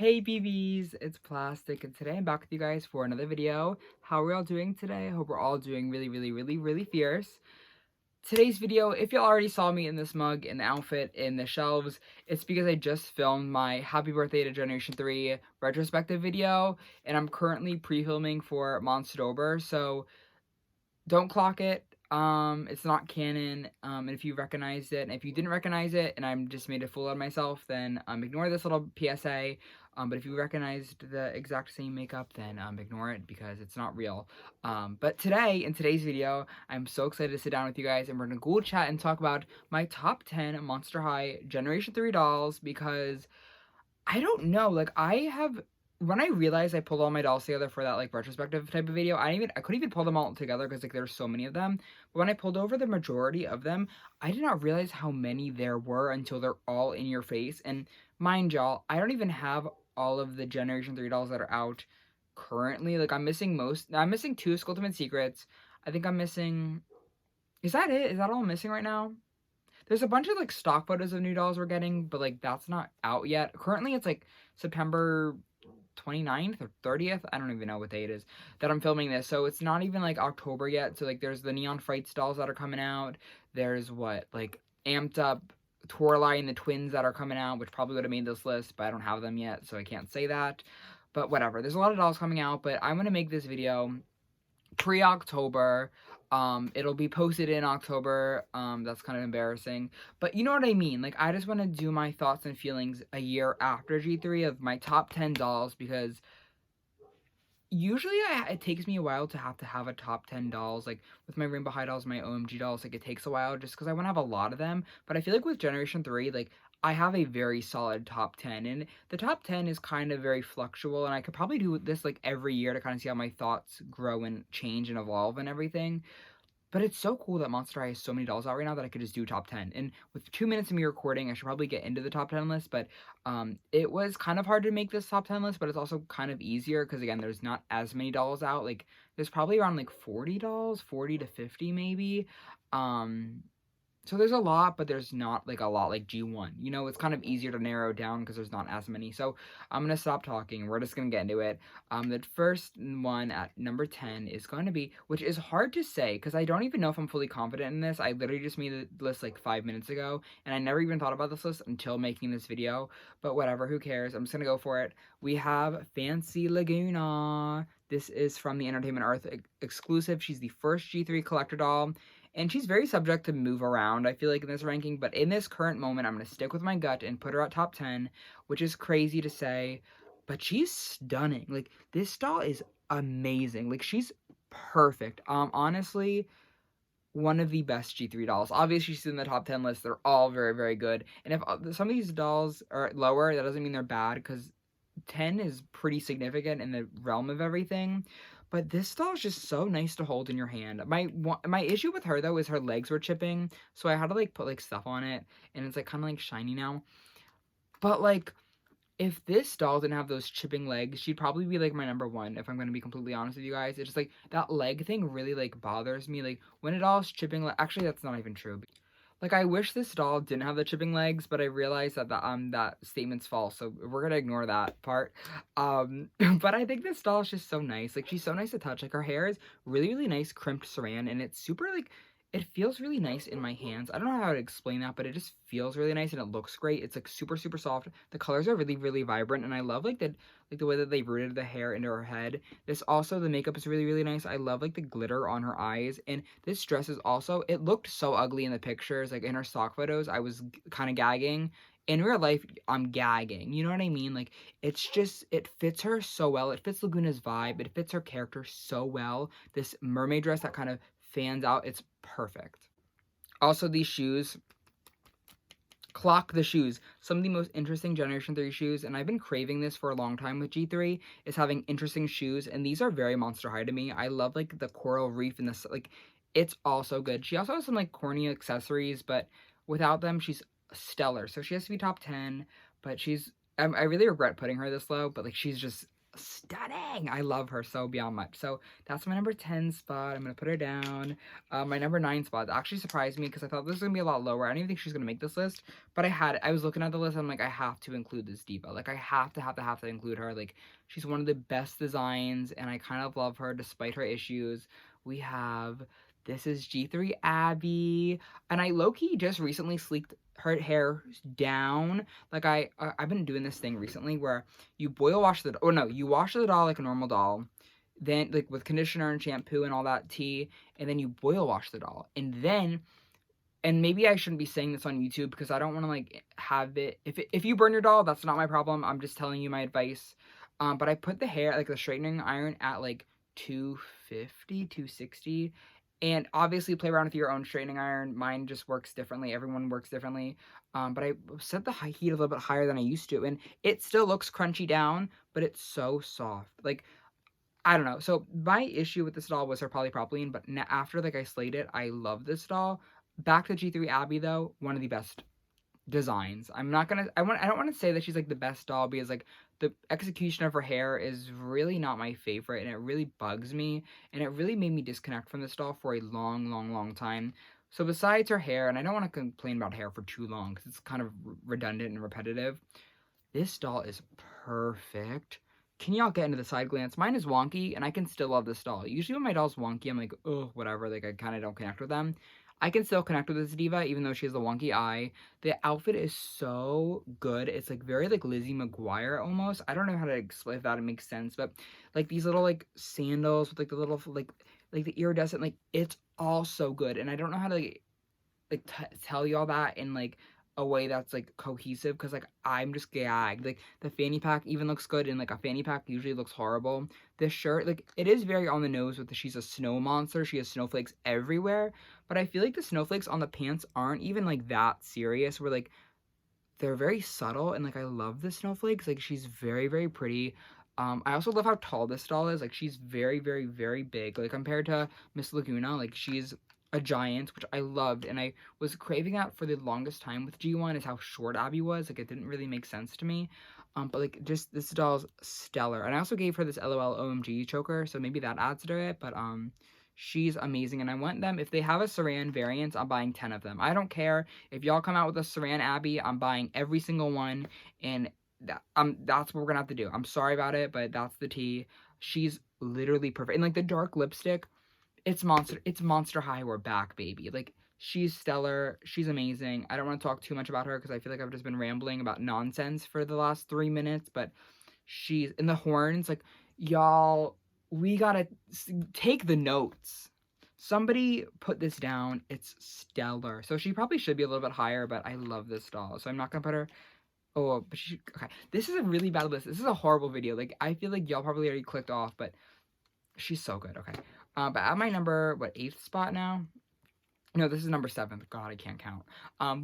Hey BBs, it's Plastic, and today I'm back with you guys for another video. How are we all doing today? I hope we're all doing really fierce. Today's video, if you already saw me in this mug, in the outfit, in the shelves, it's because I just filmed my Happy Birthday to Generation 3 retrospective video, and I'm currently pre-filming for monstober, so don't clock it. It's not canon. And if you recognized it, and if you didn't recognize it, and I'm just made a fool out of myself, then ignore this little PSA. But if you recognized the exact same makeup, then ignore it because it's not real. But today, in today's video, I'm so excited to sit down with you guys, and we're gonna Ghoul chat and talk about my top 10 Monster High Generation 3 dolls because I don't know, like when I realized I pulled all my dolls together for that like retrospective type of video, I couldn't even pull them all together because like there's so many of them. But when I pulled over the majority of them, I did not realize how many there were until they're all in your face. And mind y'all, I don't even have all of the Generation 3 dolls that are out currently. Like I'm missing two Skulltimate Secrets. I think I'm missing, is that it? Is that all I'm missing right now? There's a bunch of like stock photos of new dolls we're getting, but like that's not out yet. Currently it's like September 29th or 30th. I don't even know what day it is that I'm filming this. So it's not even like October yet. So like there's the Neon Frights dolls that are coming out. There's what, like amped up Torlai and the twins that are coming out, which probably would have made this list, but I don't have them yet, so I can't say that. But whatever. There's a lot of dolls coming out, but I'm gonna make this video pre-October. It'll be posted in October. That's kind of embarrassing, but you know what I mean. Like, I just want to do my thoughts and feelings a year after G3 of my top 10 dolls, because usually it takes me a while to have a top 10 dolls. Like with my Rainbow High dolls, my OMG dolls, like it takes a while just because I want to have a lot of them. But I feel like with Generation 3, like I have a very solid top 10, and the top 10 is kind of very fluctual, and I could probably do this like every year to kind of see how my thoughts grow and change and evolve and everything. But it's so cool that Monster High has so many dolls out right now that I could just do top 10. And with 2 minutes of me recording, I should probably get into the top 10 list. But it was kind of hard to make this top 10 list, but it's also kind of easier because, again, there's not as many dolls out. Like, there's probably around, like, 40 dolls, 40 to 50 maybe. So there's a lot, but there's not, like, a lot like G1. You know, it's kind of easier to narrow down because there's not as many. So I'm going to stop talking. We're just going to get into it. The first one at number 10 is going to be, which is hard to say because I don't even know if I'm fully confident in this. I literally just made the list, like, 5 minutes ago, and I never even thought about this list until making this video. But whatever, who cares? I'm just going to go for it. We have Fancy Laguna. This is from the Entertainment Earth exclusive. She's the first G3 collector doll. And she's very subject to move around, I feel like, in this ranking. But in this current moment, I'm going to stick with my gut and put her at top 10, which is crazy to say. But she's stunning. Like, this doll is amazing. Like, she's perfect. Honestly, one of the best G3 dolls. Obviously, she's in the top 10 list. They're all very good. And if some of these dolls are lower, that doesn't mean they're bad, because 10 is pretty significant in the realm of everything. But this doll is just so nice to hold in your hand. My issue with her, though, is her legs were chipping, so I had to, like, put, like, stuff on it, and it's, like, kind of, like, shiny now. But, like, if this doll didn't have those chipping legs, she'd probably be, like, my number one, if I'm gonna be completely honest with you guys. It's just, like, that leg thing really, like, bothers me. Like, when a doll's chipping, actually, that's not even true. Like, I wish this doll didn't have the chipping legs, but I realized that that statement's false, so we're gonna ignore that part. But I think this doll is just so nice. Like, she's so nice to touch. Like, her hair is really nice crimped saran, and it's super, like, it feels really nice in my hands. I don't know how to explain that, but it just feels really nice, and it looks great. It's, like, super soft. The colors are really vibrant, and I love, like, the way that they rooted the hair into her head. This also, the makeup is really nice. I love, like, the glitter on her eyes, and this dress is also, it looked so ugly in the pictures. Like, in her stock photos, I was kind of gagging. In real life, I'm gagging. You know what I mean? Like, it's just, it fits her so well. It fits Laguna's vibe. It fits her character so well. This mermaid dress that kind of fans out, it's perfect. Also, these shoes, clock the shoes. Some of the most interesting Generation 3 shoes, and I've been craving this for a long time with G3, is having interesting shoes, and these are very Monster High to me. I love, like, the coral reef and this, like, it's also good. She also has some, like, corny accessories, but without them, she's stellar. So she has to be top 10, but I really regret putting her this low, but, like, she's just stunning. I love her so beyond much. So that's my number 10 spot. I'm gonna put her down. My number 9 spot actually surprised me because I thought this was gonna be a lot lower. I didn't even think she was gonna make this list, but I was looking at the list. I'm like, I have to include this diva. Like, I have to include her. Like, she's one of the best designs, and I kind of love her despite her issues. We have this is G3 Abby, and I low-key just recently sleeked her hair down. Like, I've been doing this thing recently where you boil wash the, oh no, you wash the doll like a normal doll, then like with conditioner and shampoo and all that tea, and then you boil wash the doll, and then, and maybe I shouldn't be saying this on YouTube because I don't want to like have it, if you burn your doll, that's not my problem. I'm just telling you my advice. But I put the hair, like the straightening iron, at like 250, 260. And obviously play around with your own straightening iron. Mine just works differently. Everyone works differently. But I set the heat a little bit higher than I used to. And it still looks crunchy down, but it's so soft. Like, I don't know. So my issue with this doll was her polypropylene. But after like I slayed it, I love this doll. Back to G3 Abby though, one of the best designs. I don't want to say that she's like the best doll because like the execution of her hair is really not my favorite, and it really bugs me, and it really made me disconnect from this doll for a long time. So besides her hair, and I don't want to complain about hair for too long because it's kind of redundant and repetitive, this doll is perfect. Can y'all get into the side glance? Mine is wonky, and I can still love this doll. Usually when my doll's wonky, I'm like, oh, whatever. Like, I kind of don't connect with them. I can still connect with this diva, even though she has a wonky eye. The outfit is so good. It's, like, very, like, Lizzie McGuire, almost. I don't know how to explain if that makes sense, but, like, these little, like, sandals with, like, the little, like the iridescent, like, it's all so good. And I don't know how to, like tell y'all that in like a way that's like cohesive because like I'm just gagged. Like the fanny pack even looks good, and like a fanny pack usually looks horrible. This shirt, like it is very on the nose with she's a snow monster. She has snowflakes everywhere, but I feel like the snowflakes on the pants aren't even like that serious. Where like they're very subtle, and like I love the snowflakes. Like she's very pretty. I also love how tall this doll is. Like she's very big. Like compared to Miss Laguna, like she's a giant, which I loved, and I was craving that for the longest time with G1 is how short Abby was. Like it didn't really make sense to me. But like just this doll's stellar. And I also gave her this LOL OMG choker, so maybe that adds to it. But she's amazing, and I want them. If they have a Saran variant, I'm buying 10 of them. I don't care if y'all come out with a Saran Abby. I'm buying every single one, and that's what we're gonna have to do. I'm sorry about it, but that's the tea. She's literally perfect, and like the dark lipstick, it's Monster High. We're back, baby. Like she's stellar. She's amazing. I don't want to talk too much about her because I feel like I've just been rambling about nonsense for the last 3 minutes. But she's in the horns. Like y'all, we gotta take the notes. Somebody put this down. It's stellar. So she probably should be a little bit higher, but I love this doll. So I'm not gonna put her. Oh, but she, okay. This is a really bad list. This is a horrible video. Like I feel like y'all probably already clicked off, but she's so good. Okay. But at my number, what, 8th spot now? No, this is number 7th. God, I can't count.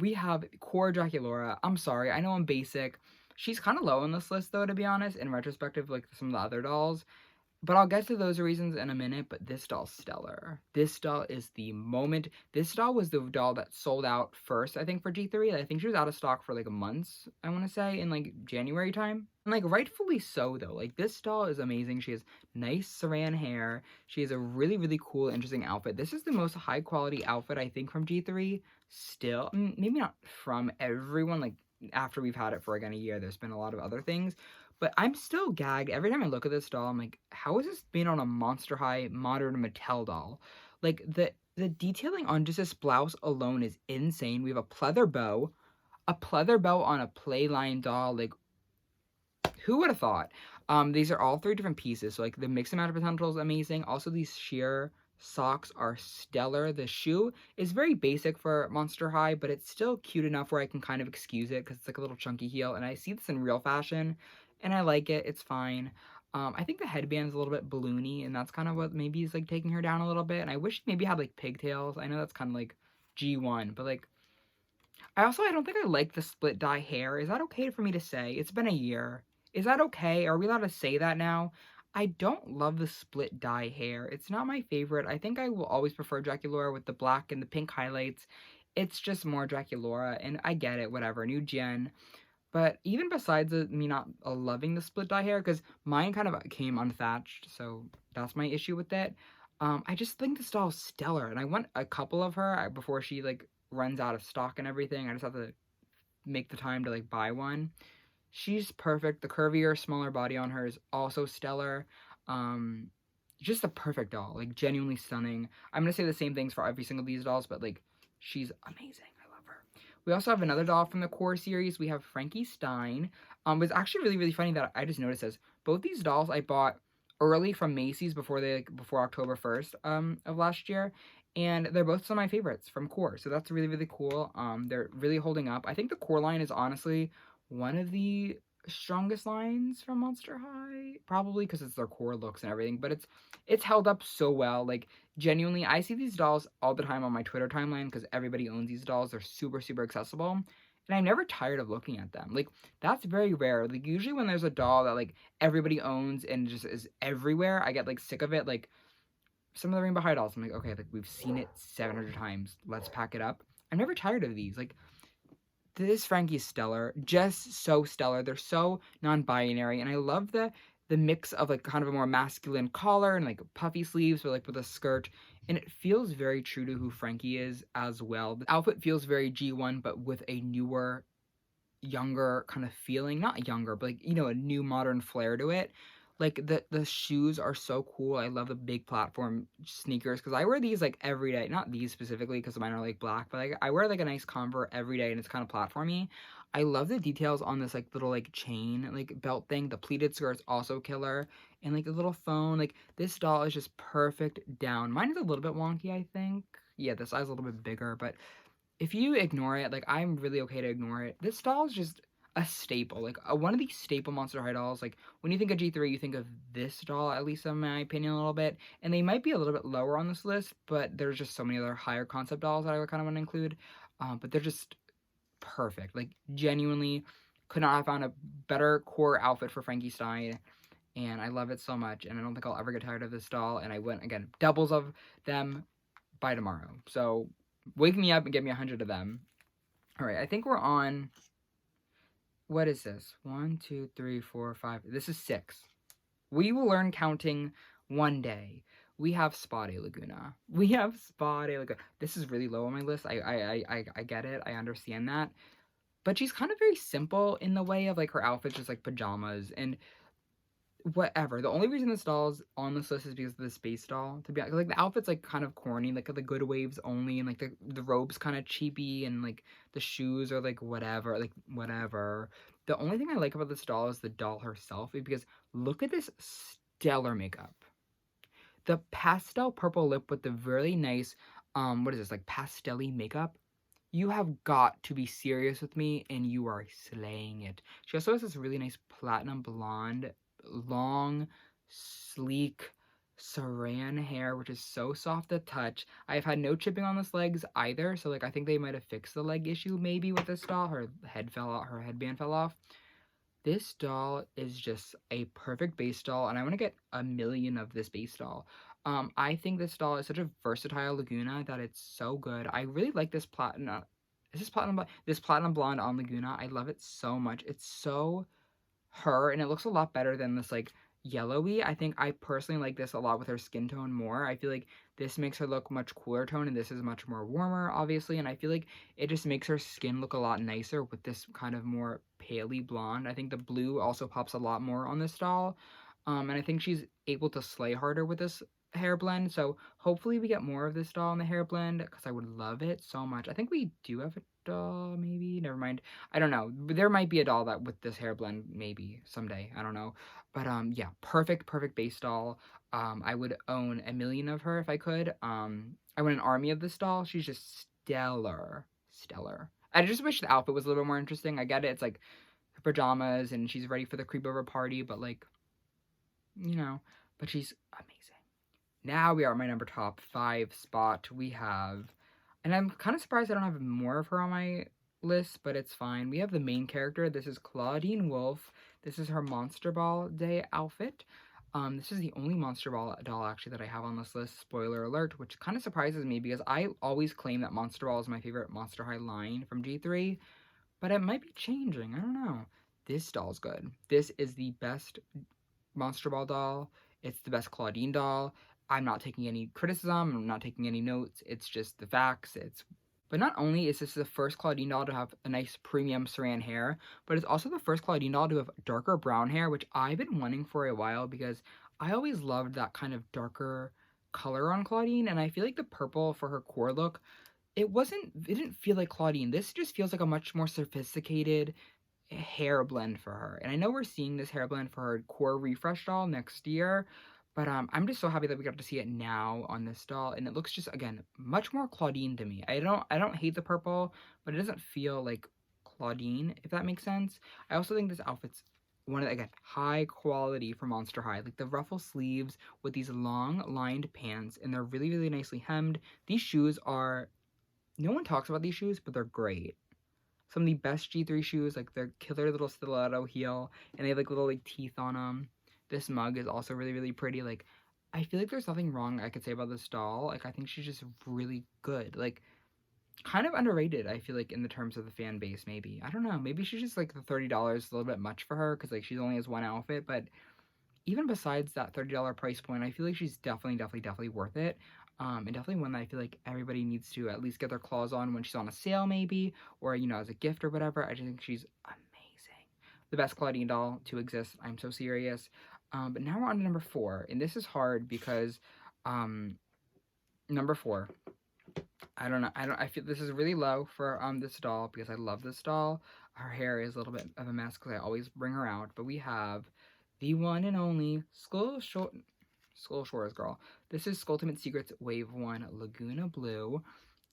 We have Core Draculaura. I'm sorry. I know I'm basic. She's kind of low on this list, though, to be honest, in retrospective, like some of the other dolls. But I'll get to those reasons in a minute, but this doll's stellar. This doll is the moment. This doll was the doll that sold out first, I think, for G3. I think she was out of stock for, like, months, I want to say, in, like, January time. And, like, rightfully so, though. Like, this doll is amazing. She has nice saran hair. She has a really cool, interesting outfit. This is the most high-quality outfit, I think, from G3 still. Maybe not from everyone, like, after we've had it for, again, a year. There's been a lot of other things. But I'm still gagged. Every time I look at this doll, I'm like, how is this being on a Monster High modern Mattel doll? Like, the detailing on just this blouse alone is insane. We have a pleather bow on a Playline doll. Like, who would have thought? These are all 3 different pieces. So, like, the mix amount of potential is amazing. Also, these sheer socks are stellar. The shoe is very basic for Monster High, but it's still cute enough where I can kind of excuse it because it's like a little chunky heel. And I see this in real fashion, and I like it. It's fine. I think the headband is a little bit balloony, and that's kind of what maybe is like taking her down a little bit. And I wish maybe had like pigtails. I know that's kind of like G1, but like I don't think I like the split dye hair. Is that okay for me to say? It's been a year. Is that okay? Are we allowed to say that now? I don't love the split dye hair. It's not my favorite. I think I will always prefer Draculaura with the black and the pink highlights. It's just more Draculaura, and I get it, whatever. New gen. But even besides me not loving the split dye hair, because mine kind of came unthatched, so that's my issue with it. I just think the style is stellar, and I want a couple of her before she like runs out of stock and everything. I just have to make the time to like buy one. She's perfect. The curvier, smaller body on her is also stellar. Um, just a perfect doll, like genuinely stunning. I'm gonna say the same things for every single of these dolls, but like she's amazing. I love her. We also have another doll from the core series. We have Frankie Stein. It's actually really funny that I just noticed this. Both these dolls I bought early from Macy's before October 1st of last year, and they're both some of my favorites from core. So that's really cool. They're really holding up. I think the core line is honestly one of the strongest lines from Monster High, probably because it's their core looks and everything, but it's held up so well. Like genuinely, I see these dolls all the time on my Twitter timeline because everybody owns these dolls. They're super accessible, and I'm never tired of looking at them. Like that's very rare. Like usually when there's a doll that like everybody owns and just is everywhere, I get like sick of it. Like some of the Rainbow High dolls, I'm like, okay, like we've seen it 700 times. Let's pack it up. I'm never tired of these. Like this Frankie's stellar, just so stellar. They're so non-binary, and I love the mix of like kind of a more masculine collar and like puffy sleeves, but like with a skirt, and it feels very true to who Frankie is as well. The outfit feels very G1, but with a newer, younger kind of feeling. Not younger, but like a new modern flair to it. Like the shoes are so cool. I love the big platform sneakers because I wear these like every day. Not these specifically because mine are like black, but like I wear like a nice Convert every day and it's kind of platformy. I love the details on this like little like chain like belt thing. The pleated skirt's also killer, and like the little phone. Like this doll is just perfect down. Mine is a little bit wonky, I think. Yeah, this size is a little bit bigger, but if you ignore it, like I'm really okay to ignore it. This doll is just a staple, like one of these staple Monster High dolls. Like when you think of G3, you think of this doll, at least in my opinion, a little bit. And they might be a little bit lower on this list, but there's just so many other higher concept dolls that I kind of want to include. But they're just perfect. Like genuinely, could not have found a better core outfit for Frankie Stein. And I love it so much, and I don't think I'll ever get tired of this doll. And I went again, doubles of them by tomorrow. So wake me up and get me 100 of them. All right, I think we're on. What is this? 1, 2, 3, 4, 5. This is 6. We will learn counting one day. We have Spotty Laguna. We have Spotty Laguna. This is really low on my list. I get it. I understand that. But she's kind of very simple in the way of like her outfit's just like pajamas and whatever. The only reason this doll is on this list is because of the space doll. To be honest, like the outfit's like kind of corny, like the good waves only, and like the robe's kind of cheapy, and like the shoes are like whatever. The only thing I like about this doll is the doll herself, because look at this stellar makeup. The pastel purple lip with the really nice, what is this, like pastel-y makeup? You have got to be serious with me, and you are slaying it. She also has this really nice platinum blonde, long, sleek, saran hair, which is so soft to touch. I've had no chipping on this legs either, so like I think they might have fixed the leg issue maybe with this doll. Her head fell out, her headband fell off. This doll is just a perfect base doll, and I want to get a million of this base doll. I think this doll is such a versatile Laguna that it's so good. I really like this platinum. Is this platinum? This platinum blonde on Laguna. I love it so much. It's so her, and it looks a lot better than this like yellowy. I think I personally like this a lot with her skin tone more. I feel like this makes her look much cooler tone, and this is much more warmer, obviously, and I feel like it just makes her skin look a lot nicer with this kind of more paley blonde. I think the blue also pops a lot more on this doll, and I think she's able to slay harder with this hair blend, so hopefully we get more of this doll in the hair blend, because I would love it so much. I think we do have a doll, maybe, never mind. I don't know. There might be a doll that with this hair blend, maybe someday. I don't know. But yeah, perfect base doll. I would own a million of her if I could. I want an army of this doll. She's just stellar. I just wish the outfit was a little bit more interesting. I get it. It's like her pajamas and she's ready for the creepover party, but like, but she's amazing. Now we are at my number top 5 spot. We have, and I'm kind of surprised I don't have more of her on my list, but it's fine. We have the main character. This is Clawdeen Wolf. This is her Monster Ball Day outfit. This is the only Monster Ball doll actually that I have on this list. Spoiler alert, which kind of surprises me because I always claim that Monster Ball is my favorite Monster High line from G3. but it might be changing. I don't know. This doll's good. This is the best Monster Ball doll. It's the best Clawdeen doll. I'm not taking any criticism. I'm not taking any notes. It's just the facts. But not only is this the first Clawdeen doll to have a nice premium saran hair, but it's also the first Clawdeen doll to have darker brown hair, which I've been wanting for a while because I always loved that kind of darker color on Clawdeen, and I feel like the purple for her core look, it didn't feel like Clawdeen. This just feels like a much more sophisticated hair blend for her. And I know we're seeing this hair blend for her core refresh doll next year, but I'm just so happy that we got to see it now on this doll, and it looks just, again, much more Clawdeen to me. I don't hate the purple, but it doesn't feel like Clawdeen, if that makes sense. I also think this outfit's one of the, again, high quality for Monster High. Like the ruffle sleeves with these long lined pants, and they're really, really nicely hemmed. These shoes are, no one talks about these shoes, but they're great. Some of the best G3 shoes, like their killer little stiletto heel, and they have like little like teeth on them. This mug is also really, really pretty. Like, I feel like there's nothing wrong I could say about this doll. Like, I think she's just really good. Like, kind of underrated, I feel like, in the terms of the fan base, maybe. I don't know. Maybe she's just like the $30 a little bit much for her because like she only has one outfit, but even besides that $30 price point, I feel like she's definitely worth it. And definitely one that I feel like everybody needs to at least get their claws on when she's on a sale, maybe, or, you know, as a gift or whatever. I just think she's amazing. The best Clawdeen doll to exist. I'm so serious. But now we're on to number 4, and this is hard because, number 4, I don't know. I feel this is really low for this doll because I love this doll. Her hair is a little bit of a mess because I always bring her out. But we have the one and only Skull Shores girl. This is Skulltimate Secrets Wave 1 Laguna Blue.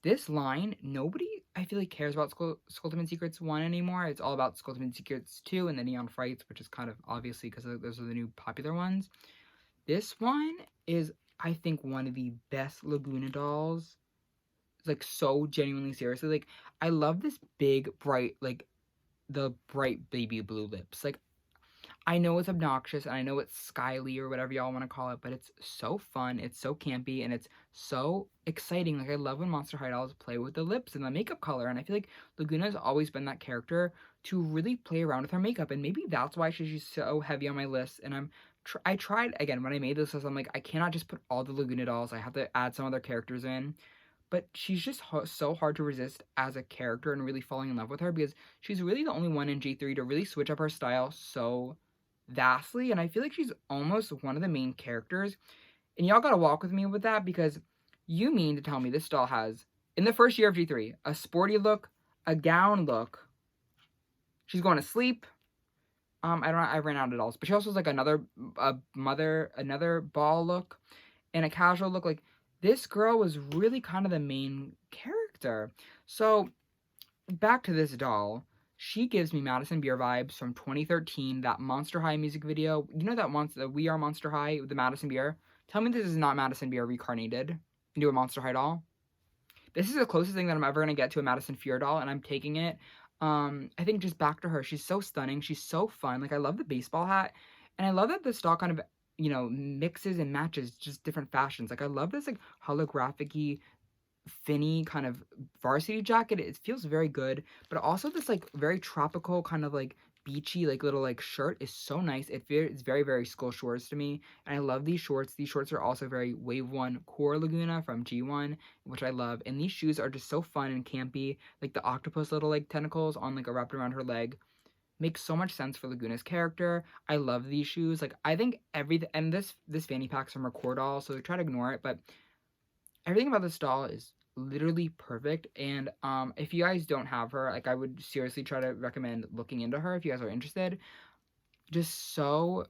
This line, nobody, I feel like, cares about Skulltimate Secrets 1 anymore. It's all about Skulltimate Secrets 2 and the Neon Frights, which is kind of obviously because those are the new popular ones. This one is, I think, one of the best Laguna dolls. Like, so genuinely, seriously. Like, I love this big, bright, like, the bright baby blue lips. Like, I know it's obnoxious, and I know it's skyly or whatever y'all want to call it, but it's so fun, it's so campy, and it's so exciting. Like, I love when Monster High dolls play with the lips and the makeup color, and I feel like Laguna's always been that character to really play around with her makeup, and maybe that's why she's so heavy on my list. And I tried, again, when I made this list, I'm like, I cannot just put all the Laguna dolls, I have to add some other characters in. But she's just so hard to resist as a character and really falling in love with her because she's really the only one in G3 to really switch up her style so vastly, and I feel like she's almost one of the main characters. And y'all gotta walk with me with that because you mean to tell me this doll has, in the first year of G3, a sporty look, a gown look, she's going to sleep. I ran out of dolls, but she also has like another ball look and a casual look. Like, this girl was really kind of the main character. So back to this doll. She gives me Madison Beer vibes from 2013, that Monster High music video. You know that We Are Monster High, the Madison Beer? Tell me this is not Madison Beer reincarnated into a Monster High doll. This is the closest thing that I'm ever going to get to a Madison Fear doll, and I'm taking it. I think just back to her. She's so stunning. She's so fun. Like, I love the baseball hat, and I love that this doll kind of, you know, mixes and matches just different fashions. Like, I love this, like, holographic-y, finny kind of varsity jacket. It feels very good, but also this like very tropical kind of like beachy like little like shirt is so nice. It's very Skull Shores to me, and I love these shorts. These shorts are also very Wave 1 core Laguna from G1, which I love, and these shoes are just so fun and campy. Like the octopus little like tentacles on like a wrapped around her leg makes so much sense for Laguna's character. I love these shoes. Like, I think everything, and this fanny pack's from her core doll, so try to ignore it, but everything about this doll is literally perfect. And if you guys don't have her, like, I would seriously try to recommend looking into her if you guys are interested. Just so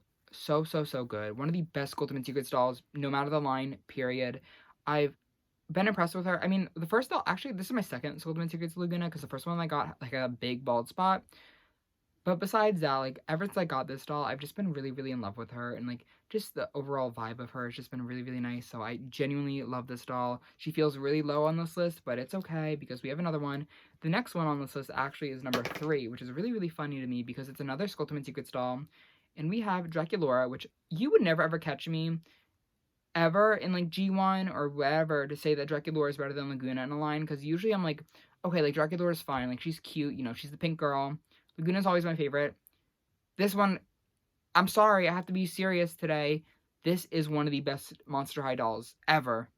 good. One of the best Ultimate Secrets dolls, no matter the line, period. I've been impressed with her. I mean, the first doll, actually, this is my second Ultimate Secrets Laguna, because the first one I got like a big bald spot. But besides that, like, ever since I got this doll, I've just been really in love with her, and like just the overall vibe of her has just been really nice. So I genuinely love this doll. She feels really low on this list, but it's okay because we have another one. The next one on this list actually is number 3, which is really funny to me because it's another Skulltimate Secrets doll. And we have Draculaura, which you would never ever catch me ever in like G1 or whatever to say that Draculaura is better than Laguna in a line, because usually I'm like, okay, like Draculaura's fine. Like she's cute, you know, she's the pink girl. Laguna's always my favorite. This one, I'm sorry, I have to be serious today. This is one of the best Monster High dolls ever.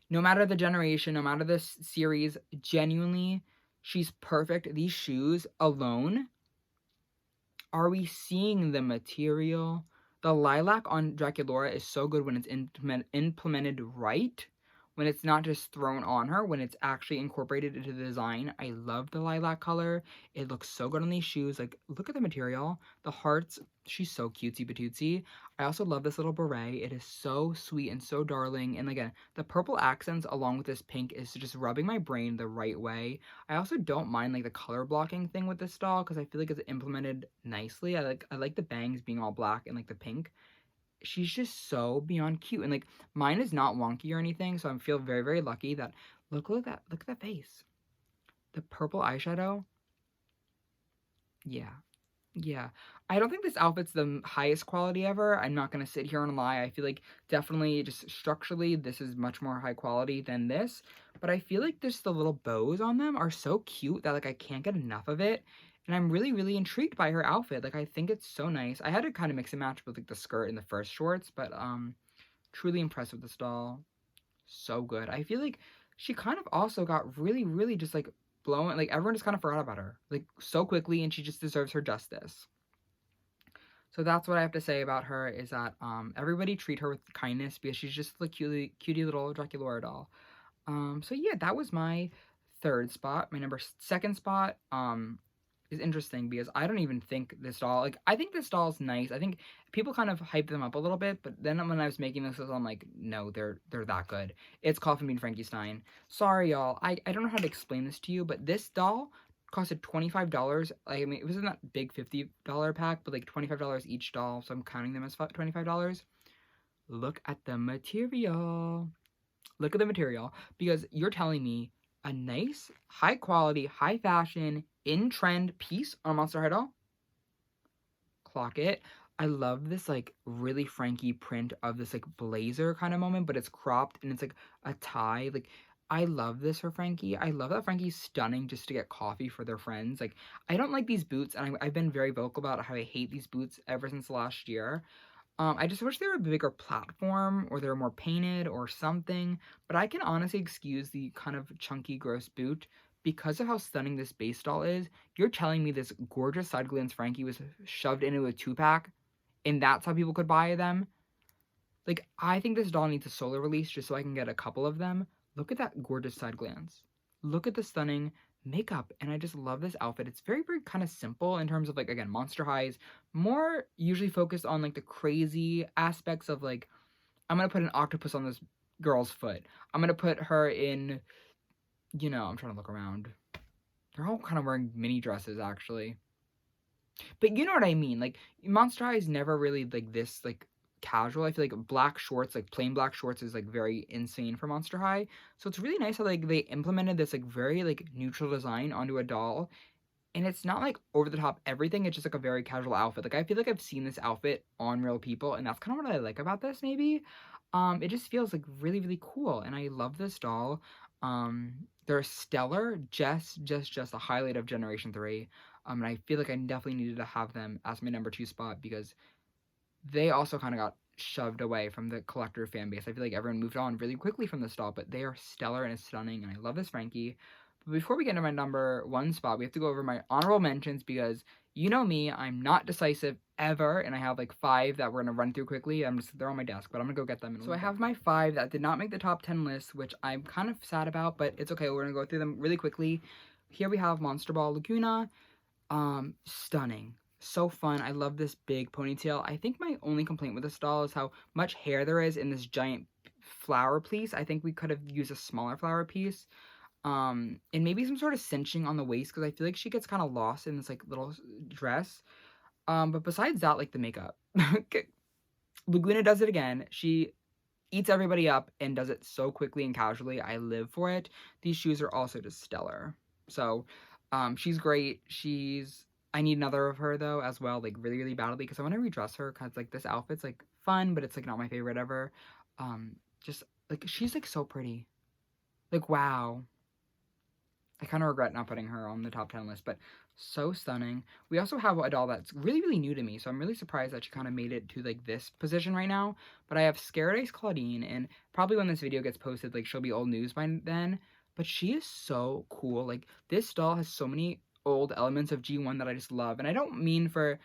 No matter the generation, no matter the series, genuinely, she's perfect. These shoes alone, are we seeing the material? The lilac on Draculaura is so good when it's implemented right. When it's not just thrown on her, when it's actually incorporated into the design. I love the lilac color. It looks so good on these shoes. Like, look at the material. The hearts, she's so cutesy patootsy. I also love this little beret. It is so sweet and so darling. And again, the purple accents along with this pink is just rubbing my brain the right way. I also don't mind like the color blocking thing with this doll because I feel like it's implemented nicely. I like the bangs being all black and like the pink. She's just so beyond cute, and like mine is not wonky or anything, so I feel very, very lucky that look at that face. The purple eyeshadow. Yeah. Yeah. I don't think this outfit's the highest quality ever. I'm not gonna sit here and lie. I feel like definitely just structurally this is much more high quality than this. But I feel like just the little bows on them are so cute that like I can't get enough of it. And I'm really, really intrigued by her outfit. Like I think it's so nice. I had to kind of mix and match with like the skirt and the first shorts, but truly impressed with this doll. So good. I feel like she kind of also got really, really just like blown. Like everyone just kind of forgot about her like so quickly, and she just deserves her justice. So that's what I have to say about her is that everybody treat her with kindness because she's just the cutie little Draculaura doll. So yeah, that was my third spot. My second spot is interesting because I don't even think this doll, like, I think this doll's nice. I think people kind of hype them up a little bit, but then when I was making this, I'm like, no, they're that good. It's Coffin Bean Frankie Stein. Sorry, y'all. I don't know how to explain this to you, but this doll costed $25. Like, I mean, it was in that big $50 pack, but like $25 each doll, so I'm counting them as $25. Look at the material. Look at the material, because you're telling me a nice, high quality, high fashion, in trend piece on a Monster High doll? Clock it. I love this like really Frankie print of this like blazer kind of moment, but it's cropped and it's like a tie. Like I love this for Frankie. I love that Frankie's stunning just to get coffee for their friends. Like I don't like these boots, and I've been very vocal about how I hate these boots ever since last year. I just wish they were a bigger platform or they were more painted or something, but I can honestly excuse the kind of chunky, gross boot because of how stunning this base doll is. You're telling me this gorgeous side glance Frankie was shoved into a 2-pack and that's how people could buy them? Like, I think this doll needs a solo release just so I can get a couple of them. Look at that gorgeous side glance. Look at the stunning makeup, and I just love this outfit. It's very, very kind of simple in terms of, like, again, Monster Highs, more usually focused on, like, the crazy aspects of, like, I'm gonna put an octopus on this girl's foot. I'm gonna put her in, you know, I'm trying to look around. They're all kind of wearing mini dresses, actually. But you know what I mean? Like, Monster High is never really, like, this, like, casual. I feel like black shorts, like, plain black shorts is, like, very insane for Monster High. So it's really nice how, like, they implemented this, like, very, like, neutral design onto a doll. And it's not, like, over the top everything. It's just, like, a very casual outfit. Like, I feel like I've seen this outfit on real people, and that's kind of what I like about this, maybe. It just feels, like, really, really cool. And I love this doll. They're stellar. Just a highlight of Generation 3. And I feel like I definitely needed to have them as my number 2 spot because they also kind of got shoved away from the collector fan base. I feel like everyone moved on really quickly from this doll, but they are stellar and stunning, and I love this Frankie. But before we get into my number 1 spot, we have to go over my honorable mentions because you know me, I'm not decisive ever, and I have like 5 that we're gonna run through quickly. They're on my desk, but I'm gonna go get them. So I have my 5 that did not make the top 10 list, which I'm kind of sad about, but it's okay. We're gonna go through them really quickly. Here we have Monster Ball Laguna. Stunning. So fun. I love this big ponytail. I think my only complaint with this doll is how much hair there is in this giant flower piece. I think we could have used a smaller flower piece. And maybe some sort of cinching on the waist because I feel like she gets kind of lost in this like little dress. But besides that, like the makeup. Laguna does it again. She eats everybody up and does it so quickly and casually. I live for it. These shoes are also just stellar. So, she's great. I need another of her though as well, like really, really badly because I want to redress her because like this outfit's like fun, but it's like not my favorite ever. Just like she's like so pretty. Like, wow. I kind of regret not putting her on the top 10 list, but so stunning. We also have a doll that's really, really new to me, so I'm really surprised that she kind of made it to, like, this position right now. But I have Scared Ice Clawdeen, and probably when this video gets posted, like, she'll be old news by then. But she is so cool. Like, this doll has so many old elements of G1 that I just love. And I don't mean for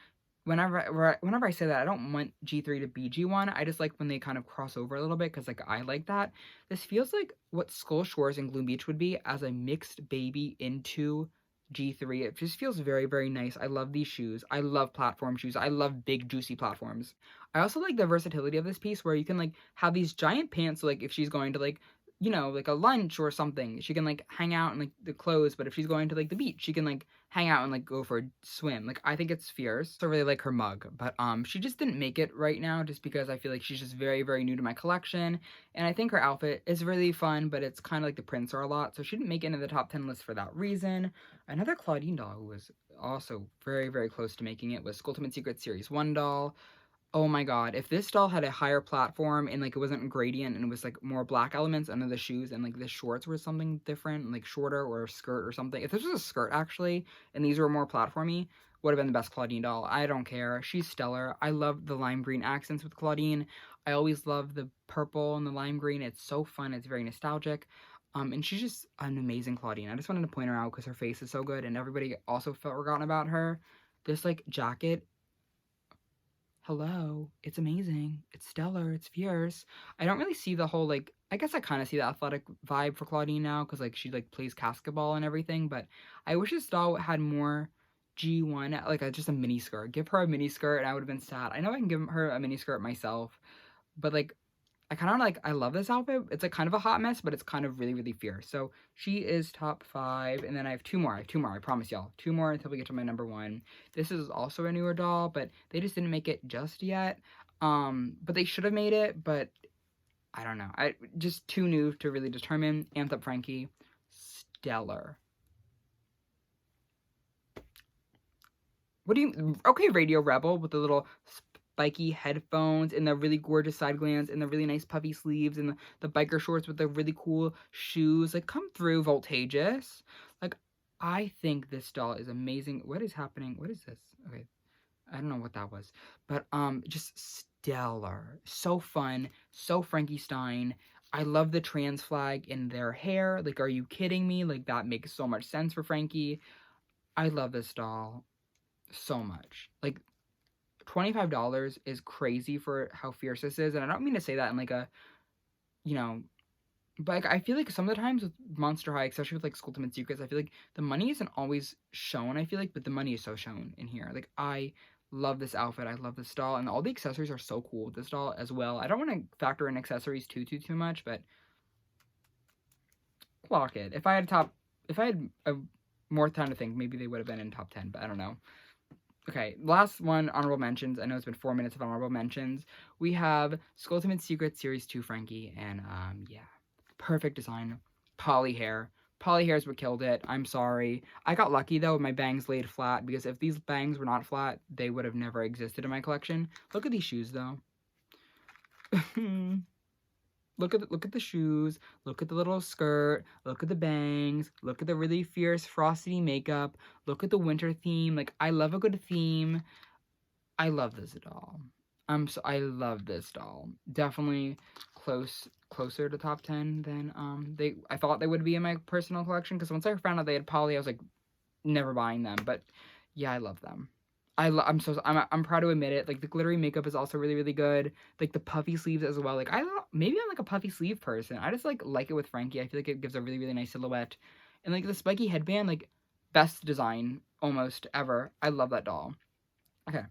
whenever I say that, I don't want G3 to be G1. I just like when they kind of cross over a little bit because, like, I like that. This feels like what Skull Shores and Gloom Beach would be as a mixed baby into G3. It just feels very, very nice. I love these shoes. I love platform shoes. I love big, juicy platforms. I also like the versatility of this piece where you can, like, have these giant pants. So, like, if she's going to, like, you know, like a lunch or something, she can, like, hang out in, like, the clothes. But if she's going to, like, the beach, she can, like, hang out and, like, go for a swim. Like, I think it's fierce. I really like her mug, but she just didn't make it right now just because I feel like she's just very, very new to my collection, and I think her outfit is really fun, but it's kind of like the prints are a lot, so she didn't make it into the top 10 list for that reason. Another Clawdeen doll who was also very, very close to making it was Ultimate Secret Series 1 doll. Oh my god, if this doll had a higher platform and, like, it wasn't gradient and it was, like, more black elements under the shoes and, like, the shorts were something different, like shorter or a skirt or something. If this was a skirt, actually, and these were more platformy, would have been the best Clawdeen doll. I don't care. She's stellar. I love the lime green accents with Clawdeen. I always love the purple and the lime green. It's so fun. It's very nostalgic. And she's just an amazing Clawdeen. I just wanted to point her out because her face is so good and everybody also felt forgotten about her. This, like, jacket, hello, it's amazing, it's stellar, it's fierce. I don't really see the whole, like, I guess I kind of see the athletic vibe for Clawdeen now because, like, she, like, plays basketball and everything, but I wish this doll had more G1, like, just a mini skirt. Give her a mini skirt and I would have been sad. I know I can give her a mini skirt myself, but, like, I kind of, like, I love this outfit. It's, like, kind of a hot mess, but it's kind of really, really fierce. So she is top 5, and then I have two more. I promise y'all. 2 more until we get to my number 1. This is also a newer doll, but they just didn't make it just yet. But they should have made it, but I don't know. Just too new to really determine. Amped Up Frankie, stellar. What do you... Okay, Radio Rebel with the little spiky headphones and the really gorgeous side glands and the really nice puffy sleeves and the biker shorts with the really cool shoes. Like, come through, Voltageous. Like, I think this doll is amazing. What is happening? What is this? Okay, I don't know what that was. But, just stellar. So fun. So Frankie Stein. I love the trans flag in their hair. Like, are you kidding me? Like, that makes so much sense for Frankie. I love this doll so much. Like, $25 is crazy for how fierce this is, and I don't mean to say that in, like, a, you know, but, like, I feel like some of the times with Monster High, especially with, like, Ultimate Secrets, I feel like the money isn't always shown, I feel like, but the money is so shown in here. Like, I love this outfit, I love this doll, and all the accessories are so cool with this doll as well. I don't want to factor in accessories too much, but clock it. If I had a more time to think, maybe they would have been in top 10, but I don't know. Okay, last one, honorable mentions. I know it's been 4 minutes of honorable mentions. We have Ultimate Secret Series 2 Frankie, and, yeah. Perfect design. Poly hair. Poly hair is what killed it. I'm sorry. I got lucky, though, with my bangs laid flat, because if these bangs were not flat, they would have never existed in my collection. Look at these shoes, though. Look at the shoes, look at the little skirt, look at the bangs, look at the really fierce frosty makeup, look at the winter theme. Like, I love a good theme. I love this doll. I love this doll. Definitely closer to top 10 than I thought they would be in my personal collection, because once I found out they had poly, I was like, never buying them. But yeah, I love them. I'm proud to admit it. Like, the glittery makeup is also really, really good. Like, the puffy sleeves as well. Like, I don't know, maybe I'm like a puffy sleeve person. I just like it with Frankie. I feel like it gives a really, really nice silhouette. And, like, the spiky headband, like, best design almost ever. I love that doll. Okay.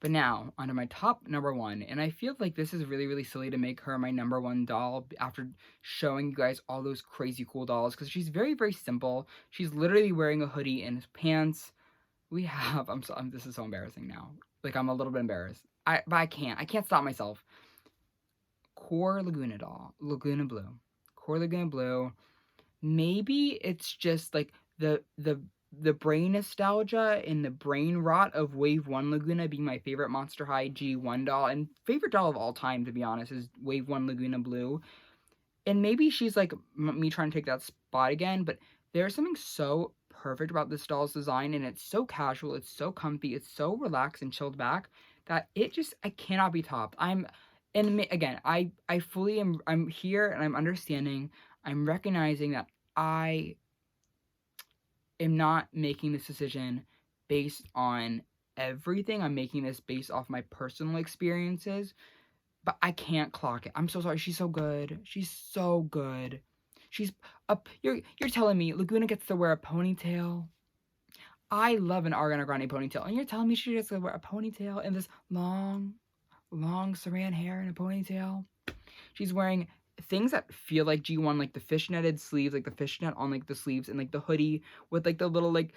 But now, onto my top number 1, and I feel like this is really, really silly to make her my number 1 doll after showing you guys all those crazy cool dolls, because she's very, very simple. She's literally wearing a hoodie and pants. We have, this is so embarrassing now. Like, I'm a little bit embarrassed. But I can't stop myself. Core Laguna doll. Laguna Blue. Core Laguna Blue. Maybe it's just, like, the brain nostalgia and the brain rot of Wave 1 Laguna being my favorite Monster High G1 doll, and favorite doll of all time, to be honest, is Wave 1 Laguna Blue. and maybe she's like me trying to take that spot again, but there's something so perfect about this doll's design, and it's so casual, it's so comfy, it's so relaxed and chilled back that it just I cannot be topped. Again, I fully am. I'm here and I'm understanding. I'm recognizing that I am not making this decision based on everything. I'm making this based off my personal experiences, but I can't clock it. I'm so sorry. She's so good. She's so good. She's up. You're telling me Laguna gets to wear a ponytail? I love an Ariana Grande ponytail, and you're telling me she gets to wear a ponytail and this long, long saran hair in a ponytail? She's wearing things that feel like G1, like the fishnetted sleeves, like the fishnet on like the sleeves, and like the hoodie with like the little like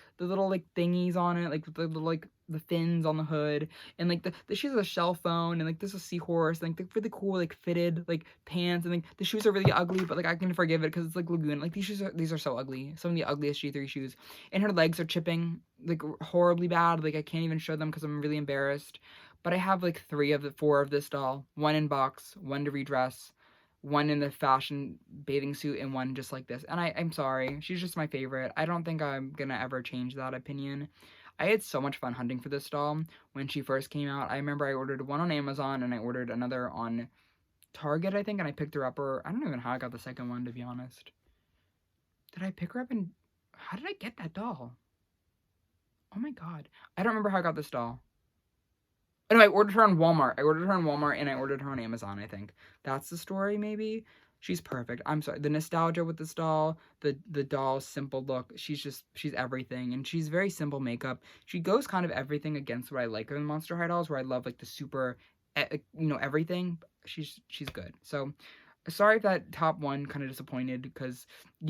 thingies on it, like the little like the fins on the hood, and like she has a shell phone, and like this is a seahorse, and like the really cool like fitted like pants, and like the shoes are really ugly, but like I can forgive it because it's like Laguna. Like these are so ugly, some of the ugliest G3 shoes, and her legs are chipping like horribly bad. Like I can't even show them because I'm really embarrassed. But I have like four of this doll, one in box, one to redress, one in the fashion bathing suit, and one just like this. And I'm sorry, she's just my favorite. I don't think I'm gonna ever change that opinion. I had so much fun hunting for this doll when she first came out. I remember I ordered one on Amazon and I ordered another on Target, I think, and I picked her up. Or I don't even know how I got the second one, to be honest. Did I pick her up and how did I get that doll? Oh my god. I don't remember how I got this doll. Oh, no, I ordered her on Walmart. I ordered her on Walmart and I ordered her on Amazon, I think. That's the story, maybe? She's perfect. I'm sorry. The nostalgia with this doll, the doll's simple look, she's everything. And she's very simple makeup. She goes kind of everything against what I like in Monster High dolls, where I love like the super, everything. She's good. So, sorry if that top one kind of disappointed because,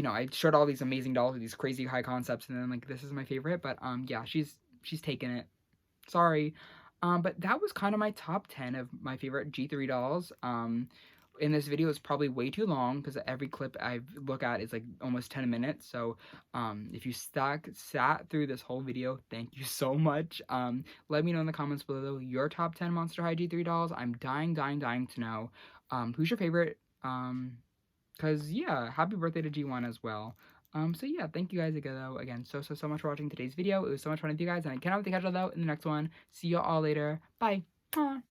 I showed all these amazing dolls with these crazy high concepts and then like this is my favorite. But yeah, she's taken it. Sorry. But that was kind of my top 10 of my favorite G3 dolls. In this video is probably way too long because every clip I look at is like almost 10 minutes. So if you sat through this whole video, thank you so much. Let me know in the comments below your top 10 Monster High G3 dolls. I'm dying to know. Who's your favorite? Because, yeah, happy birthday to G1 as well. So yeah, thank you guys again so much for watching today's video. It was so much fun with you guys, and I cannot wait to catch you all out in the next one. See you all later. Bye. Mwah.